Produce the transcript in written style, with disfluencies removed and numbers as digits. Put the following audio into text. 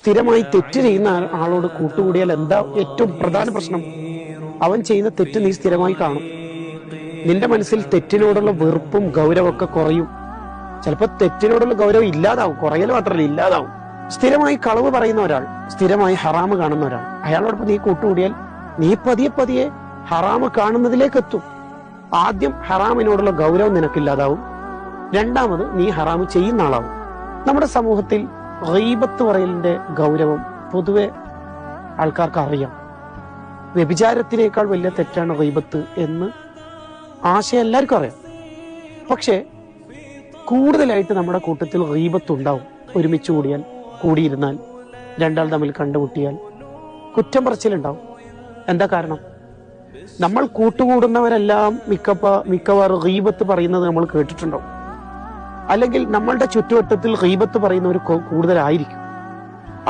സ്ഥിരമായി തെറ്റ് ചെയ്യുന്ന ആളോട് കൂട്ടുകൂടിയാൽ എന്താ ഏറ്റവും പ്രധാന പ്രശ്നം? അവൻ ചെയ്യുന്ന തെറ്റ് നീ സ്ഥിരമായി കാണും. നിന്റെ മനസ്സിൽ തെറ്റിനോടുള്ള വെറുപ്പും ഗൗരവമൊക്കെ കുറയും. ചിലപ്പോൾ തെറ്റിനോടുള്ള ഗൗരവം ഇല്ലാതാവും, കുറയൽ മാത്രമല്ല ഇല്ലാതാവും. സ്ഥിരമായി കളവ് പറയുന്ന ഒരാൾ, സ്ഥിരമായി ഹറാമ് കാണുന്ന ഒരാൾ, അയാളോടൊപ്പം നീ കൂട്ടുകൂടിയാൽ നീ പതിയെ പതിയെ ഹറാമ് കാണുന്നതിലേക്ക് എത്തും. ആദ്യം ഹറാമിനോടുള്ള ഗൗരവം നിനക്കില്ലാതാവും, രണ്ടാമത് നീ ഹറാമ് ചെയ്യുന്ന ആളാവും. നമ്മുടെ സമൂഹത്തിൽ ഗീബത്ത് പറയലിന്റെ ഗൗരവം പൊതുവെ ആൾക്കാർക്ക് അറിയാം. വ്യഭിചാരത്തിനേക്കാൾ വലിയ തെറ്റാണ് ഗീബത്ത് എന്ന് ആശയം എല്ലാവർക്കും അറിയാം. പക്ഷെ കൂടുതലായിട്ട് നമ്മുടെ കൂട്ടത്തിൽ ഗീബത്ത് ഉണ്ടാവും. ഒരുമിച്ച് കൂടിയാൽ, കൂടിയിരുന്നാൽ, രണ്ടാൾ തമ്മിൽ കണ്ടുമുട്ടിയാൽ കുറ്റം പറച്ചിലുണ്ടാവും. എന്താ കാരണം? നമ്മൾ കൂട്ടുകൂടുന്നവരെല്ലാം മിക്കവാറും ഗീബത്ത് പറയുന്നത് നമ്മൾ കേട്ടിട്ടുണ്ടാവും. അല്ലെങ്കിൽ നമ്മളുടെ ചുറ്റുവട്ടത്തിൽ ഗീബത്ത് പറയുന്നവർ കൂടുതലായിരിക്കും.